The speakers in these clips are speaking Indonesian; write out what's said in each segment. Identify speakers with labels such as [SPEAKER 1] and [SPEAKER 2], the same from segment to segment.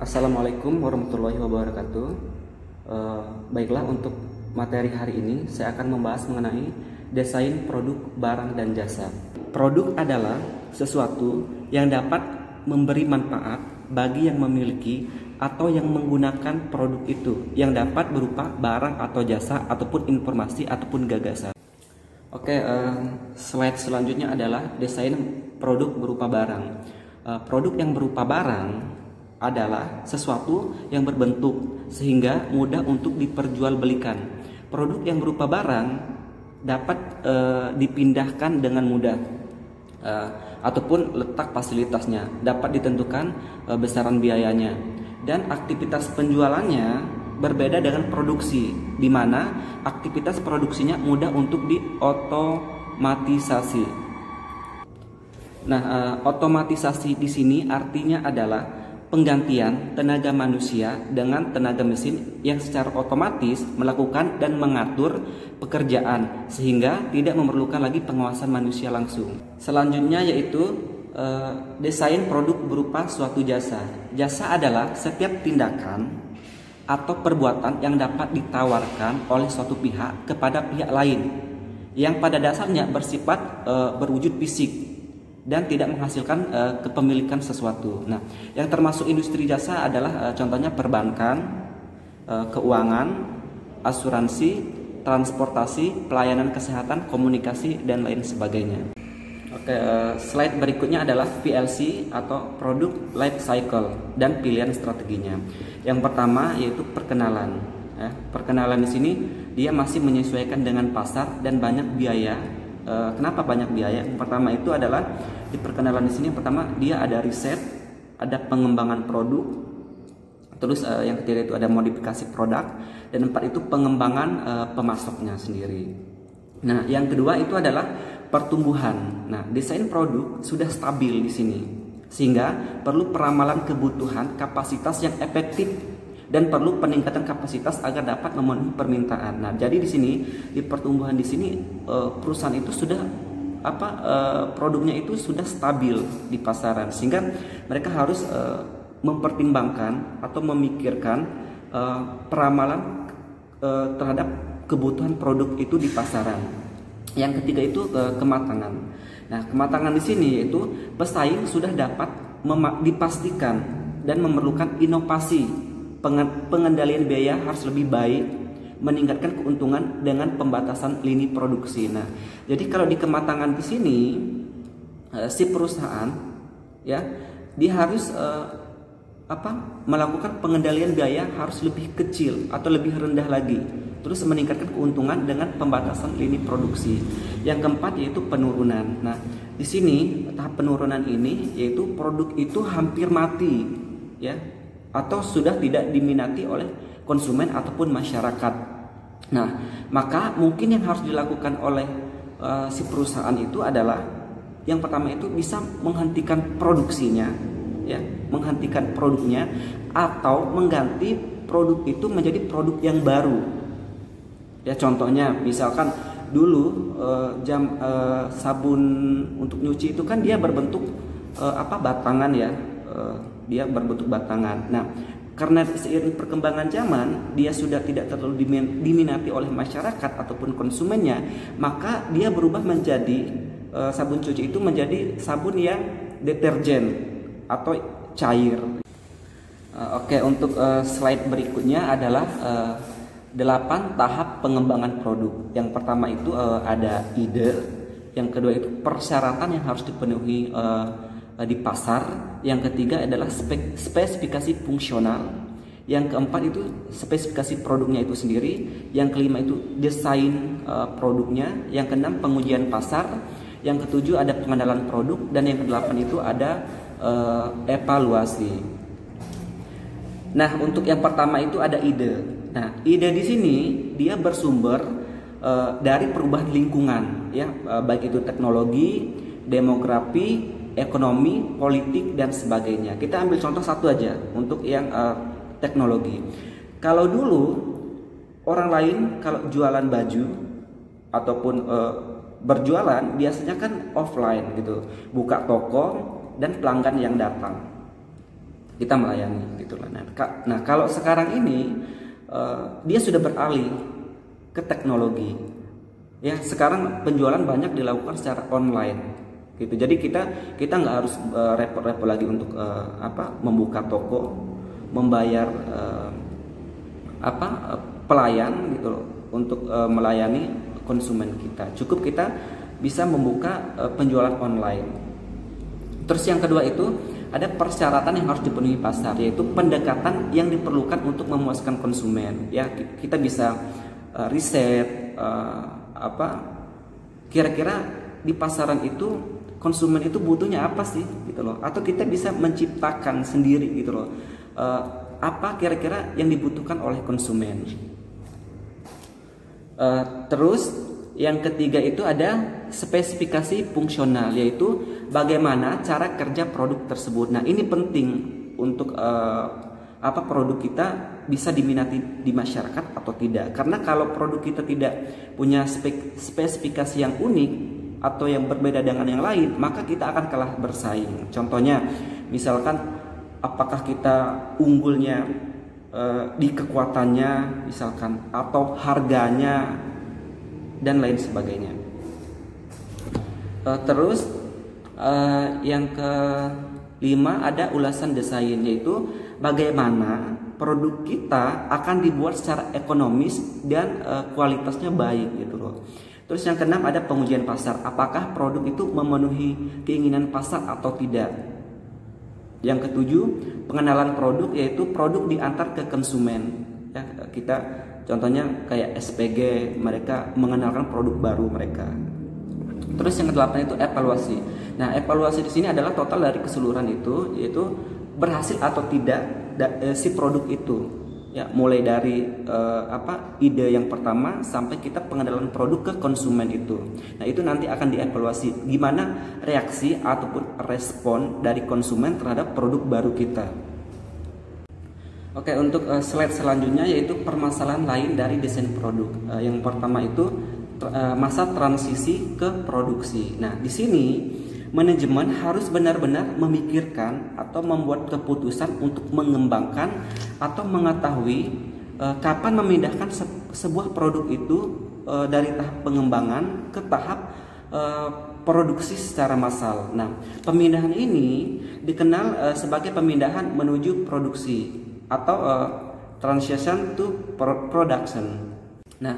[SPEAKER 1] Assalamualaikum warahmatullahi wabarakatuh. Baiklah, untuk materi hari ini saya akan membahas mengenai desain produk barang dan jasa. Produk adalah sesuatu yang dapat memberi manfaat bagi yang memiliki atau yang menggunakan produk itu, yang dapat berupa barang atau jasa ataupun informasi ataupun gagasan. Slide selanjutnya adalah desain produk berupa barang. Produk yang berupa barang adalah sesuatu yang berbentuk sehingga mudah untuk diperjualbelikan. Produk yang berupa barang dapat dipindahkan dengan mudah ataupun letak fasilitasnya, dapat ditentukan besaran biayanya, dan aktivitas penjualannya berbeda dengan produksi, di mana aktivitas produksinya mudah untuk diotomatisasi. Otomatisasi di sini artinya adalah penggantian tenaga manusia dengan tenaga mesin yang secara otomatis melakukan dan mengatur pekerjaan sehingga tidak memerlukan lagi pengawasan manusia langsung. Selanjutnya yaitu desain produk berupa suatu jasa. Jasa adalah setiap tindakan atau perbuatan yang dapat ditawarkan oleh suatu pihak kepada pihak lain yang pada dasarnya bersifat berwujud fisik dan tidak menghasilkan kepemilikan sesuatu. Nah, yang termasuk industri jasa adalah contohnya perbankan, keuangan, asuransi, transportasi, pelayanan kesehatan, komunikasi, dan lain sebagainya. Slide berikutnya adalah PLC atau Product Life Cycle dan pilihan strateginya. Yang pertama yaitu perkenalan. Perkenalan di sini dia masih menyesuaikan dengan pasar dan banyak biaya. Kenapa banyak biaya? Yang pertama itu adalah di perkenalan di sini, yang pertama dia ada riset, ada pengembangan produk, terus yang ketiga itu ada modifikasi produk, dan empat itu pengembangan pemasoknya sendiri. Nah, yang kedua itu adalah pertumbuhan. Nah, desain produk sudah stabil di sini, sehingga perlu peramalan kebutuhan kapasitas yang efektif dan perlu peningkatan kapasitas agar dapat memenuhi permintaan. Nah, jadi di sini di pertumbuhan di sini perusahaan itu sudah produknya itu sudah stabil di pasaran, sehingga mereka harus mempertimbangkan atau memikirkan peramalan terhadap kebutuhan produk itu di pasaran. Yang ketiga itu kematangan. Nah, kematangan di sini yaitu pesaing sudah dapat dipastikan dan memerlukan inovasi. Pengendalian biaya harus lebih baik, meningkatkan keuntungan dengan pembatasan lini produksi. Nah, jadi kalau di kematangan di sini si perusahaan ya dia harus melakukan pengendalian biaya harus lebih kecil atau lebih rendah lagi, terus meningkatkan keuntungan dengan pembatasan lini produksi. Yang keempat yaitu penurunan. Nah, di sini tahap penurunan ini yaitu produk itu hampir mati ya, atau sudah tidak diminati oleh konsumen ataupun masyarakat. Nah, maka mungkin yang harus dilakukan oleh si perusahaan itu adalah yang pertama itu bisa menghentikan produksinya, ya, menghentikan produknya atau mengganti produk itu menjadi produk yang baru. Ya, contohnya misalkan dulu sabun untuk nyuci itu kan dia berbentuk batangan ya. Dia berbentuk batangan. Nah, karena seiring perkembangan zaman dia sudah tidak terlalu diminati oleh masyarakat ataupun konsumennya, maka dia berubah menjadi sabun cuci itu menjadi sabun yang deterjen atau cair. Untuk slide berikutnya adalah 8 tahap pengembangan produk. Yang pertama itu ada ide, yang kedua itu persyaratan yang harus dipenuhi di pasar, yang ketiga adalah spesifikasi fungsional, yang keempat itu spesifikasi produknya itu sendiri, yang kelima itu desain produknya, yang keenam pengujian pasar, yang ketujuh ada pengenalan produk, dan yang kedelapan itu ada evaluasi. Nah, untuk yang pertama itu ada ide. Nah, ide di sini dia bersumber dari perubahan lingkungan ya, baik itu teknologi, demografi, ekonomi, politik, dan sebagainya. Kita ambil contoh satu aja untuk yang teknologi. Kalau dulu orang lain kalau jualan baju ataupun berjualan biasanya kan offline gitu, buka toko dan pelanggan yang datang. kita melayani gitu lah. Nah, kalau sekarang ini dia sudah beralih ke teknologi. Ya, sekarang penjualan banyak dilakukan secara online gitu. Jadi kita nggak harus repot-repot lagi untuk membuka toko, membayar pelayan gitu loh untuk melayani konsumen kita. Cukup kita bisa membuka penjualan online. Terus yang kedua itu ada persyaratan yang harus dipenuhi pasar, yaitu pendekatan yang diperlukan untuk memuaskan konsumen. Ya, kita bisa riset kira-kira di pasaran itu konsumen itu butuhnya apa sih gitu loh, atau kita bisa menciptakan sendiri gitu loh, apa kira-kira yang dibutuhkan oleh konsumen. Terus yang ketiga itu ada spesifikasi fungsional, yaitu bagaimana cara kerja produk tersebut. Nah, ini penting untuk produk kita bisa diminati di masyarakat atau tidak. Karena kalau produk kita tidak punya spesifikasi yang unik atau yang berbeda dengan yang lain, maka kita akan kalah bersaing. Contohnya, misalkan apakah kita unggulnya di kekuatannya misalkan, atau harganya dan lain sebagainya. Terus yang kelima ada ulasan desain, yaitu bagaimana produk kita akan dibuat secara ekonomis dan kualitasnya baik gitu loh. Terus yang keenam ada pengujian pasar, apakah produk itu memenuhi keinginan pasar atau tidak. Yang ketujuh pengenalan produk, yaitu produk diantar ke konsumen. Ya, kita contohnya kayak SPG, mereka mengenalkan produk baru mereka. Terus yang kedelapan itu evaluasi. Nah, evaluasi di sini adalah total dari keseluruhan itu, yaitu berhasil atau tidak si produk itu. Ya, mulai dari ide yang pertama sampai kita pengenalan produk ke konsumen itu. Nah, itu nanti akan dievaluasi gimana reaksi ataupun respon dari konsumen terhadap produk baru kita. Oke, untuk slide selanjutnya yaitu permasalahan lain dari desain produk. Yang pertama itu masa transisi ke produksi. Nah, di sini manajemen harus benar-benar memikirkan atau membuat keputusan untuk mengembangkan atau mengetahui kapan memindahkan sebuah produk itu dari tahap pengembangan ke tahap produksi secara massal. Nah, pemindahan ini dikenal sebagai pemindahan menuju produksi atau transition to production. Nah,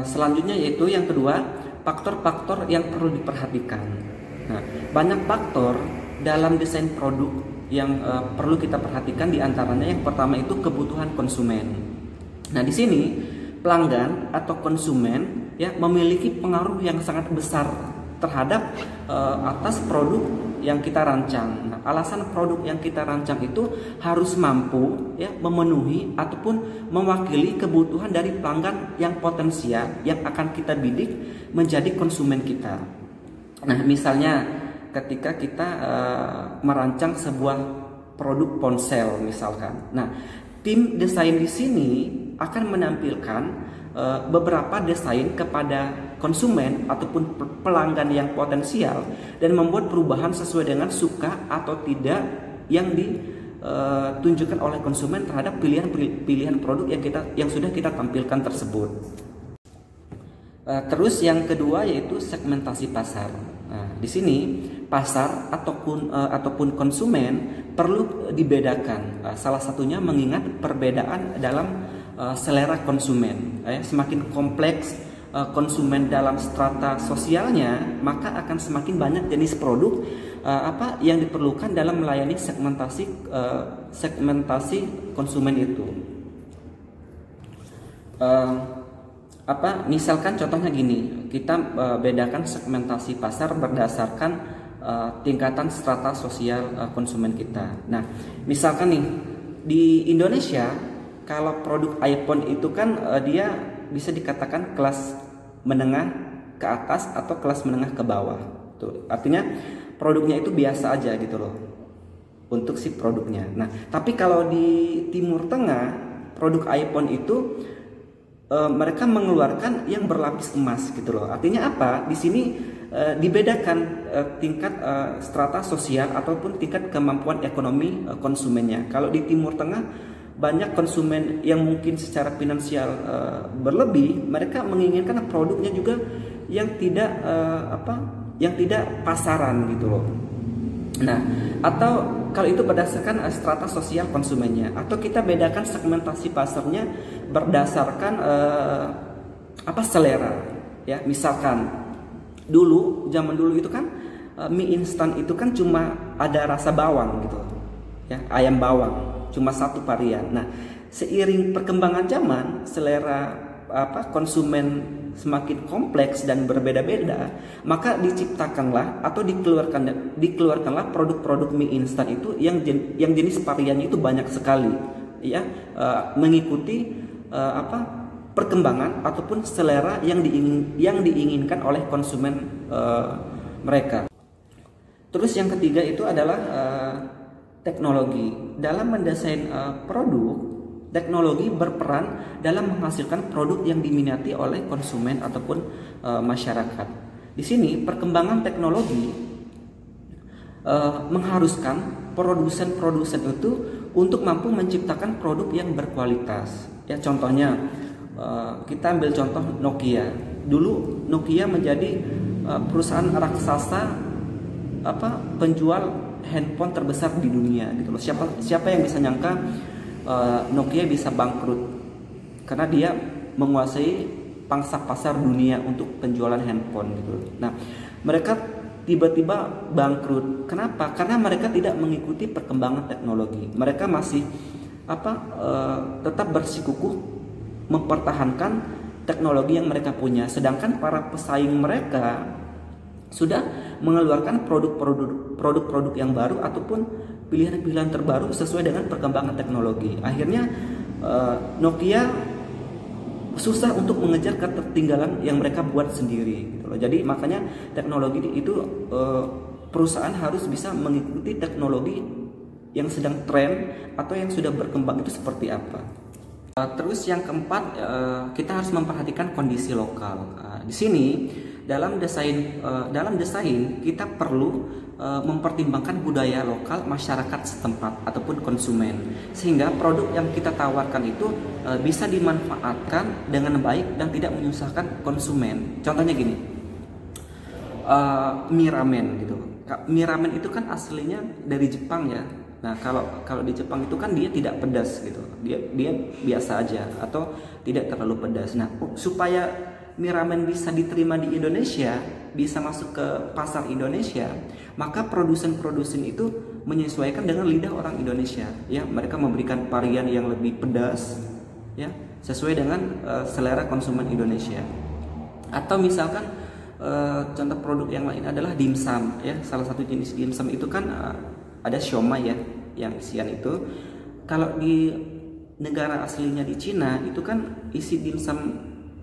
[SPEAKER 1] selanjutnya yaitu yang kedua, faktor-faktor yang perlu diperhatikan. Nah, banyak faktor dalam desain produk yang perlu kita perhatikan, diantaranya yang pertama itu kebutuhan konsumen. Nah, di sini pelanggan atau konsumen ya memiliki pengaruh yang sangat besar terhadap atas produk yang kita rancang. Nah, alasan produk yang kita rancang itu harus mampu ya memenuhi ataupun mewakili kebutuhan dari pelanggan yang potensial yang akan kita bidik menjadi konsumen kita. Nah, misalnya ketika kita merancang sebuah produk ponsel misalkan. Nah, tim desain di sini akan menampilkan beberapa desain kepada konsumen ataupun pelanggan yang potensial dan membuat perubahan sesuai dengan suka atau tidak yang ditunjukkan oleh konsumen terhadap pilihan produk yang sudah kita tampilkan tersebut. Terus yang kedua yaitu segmentasi pasar. Nah, di sini pasar ataupun konsumen perlu dibedakan. Salah satunya mengingat perbedaan dalam selera konsumen. Semakin kompleks konsumen dalam strata sosialnya, maka akan semakin banyak jenis produk yang diperlukan dalam melayani segmentasi konsumen itu. Misalkan contohnya gini, kita bedakan segmentasi pasar berdasarkan tingkatan strata sosial konsumen kita. Nah, misalkan nih di Indonesia, kalau produk iPhone itu kan dia bisa dikatakan kelas menengah ke atas atau kelas menengah ke bawah. Tuh, artinya produknya itu biasa aja gitu loh untuk si produknya. Nah, tapi kalau di Timur Tengah produk iPhone itu mereka mengeluarkan yang berlapis emas gitu loh. Artinya apa? Di sini dibedakan tingkat strata sosial ataupun tingkat kemampuan ekonomi konsumennya. Kalau di Timur Tengah banyak konsumen yang mungkin secara finansial berlebih, mereka menginginkan produknya juga yang tidak yang tidak pasaran gitu loh. Nah, atau kalau itu berdasarkan strata sosial konsumennya, atau kita bedakan segmentasi pasarnya berdasarkan selera ya. Misalkan zaman dulu itu kan mie instan itu kan cuma ada rasa bawang gitu ya, ayam bawang, cuma satu varian. Nah, seiring perkembangan zaman, selera konsumen semakin kompleks dan berbeda-beda, maka diciptakanlah atau dikeluarkanlah produk-produk mie instan itu yang jenis variannya itu banyak sekali ya, mengikuti perkembangan ataupun selera yang diinginkan oleh konsumen mereka. Terus yang ketiga itu adalah teknologi. Dalam mendesain produk, teknologi berperan dalam menghasilkan produk yang diminati oleh konsumen ataupun masyarakat. Di sini perkembangan teknologi mengharuskan produsen-produsen itu untuk mampu menciptakan produk yang berkualitas. Ya, contohnya kita ambil contoh Nokia. Dulu Nokia menjadi perusahaan raksasa penjual handphone terbesar di dunia gitu loh. Siapa yang bisa nyangka Nokia bisa bangkrut karena dia menguasai pangsa pasar dunia untuk penjualan handphone gitu. Nah, mereka tiba-tiba bangkrut. Kenapa? Karena mereka tidak mengikuti perkembangan teknologi. Mereka masih tetap bersikukuh mempertahankan teknologi yang mereka punya, sedangkan para pesaing mereka sudah mengeluarkan produk-produk yang baru ataupun pilihan-pilihan terbaru sesuai dengan perkembangan teknologi. Akhirnya Nokia susah untuk mengejar ketertinggalan yang mereka buat sendiri gitu loh. Jadi makanya teknologi itu perusahaan harus bisa mengikuti teknologi yang sedang tren atau yang sudah berkembang itu seperti apa. Terus yang keempat, kita harus memperhatikan kondisi lokal. Di sini dalam desain kita perlu mempertimbangkan budaya lokal masyarakat setempat ataupun konsumen, sehingga produk yang kita tawarkan itu bisa dimanfaatkan dengan baik dan tidak menyusahkan konsumen. Contohnya gini, mie ramen gitu. Mie ramen itu kan aslinya dari Jepang ya. Nah, kalau di Jepang itu kan dia tidak pedas gitu. Dia biasa aja atau tidak terlalu pedas. Nah, supaya mie ramen bisa diterima di Indonesia, bisa masuk ke pasar Indonesia, maka produsen-produsen itu menyesuaikan dengan lidah orang Indonesia ya. Mereka memberikan varian yang lebih pedas ya, sesuai dengan selera konsumen Indonesia. Atau misalkan contoh produk yang lain adalah dimsum ya. Salah satu jenis dimsum itu kan ada siomay ya, yang isian itu. Kalau di negara aslinya di Cina itu kan isi dimsum,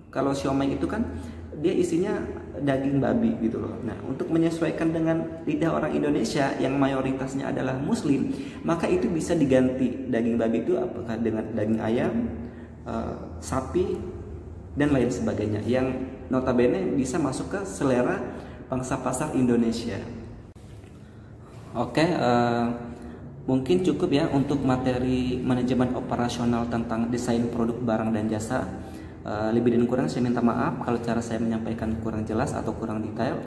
[SPEAKER 1] kalau siomay itu kan dia isinya daging babi gitu loh. Nah, untuk menyesuaikan dengan lidah orang Indonesia yang mayoritasnya adalah muslim, maka itu bisa diganti daging babi itu apakah dengan daging ayam, sapi dan lain sebagainya, yang notabene bisa masuk ke selera pangsa pasar Indonesia. Oke, mungkin cukup ya untuk materi manajemen operasional tentang desain produk barang dan jasa. Lebih dan kurang saya minta maaf kalau cara saya menyampaikan kurang jelas atau kurang detail.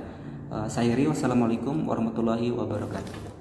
[SPEAKER 1] Saya Rio, wassalamualaikum warahmatullahi wabarakatuh.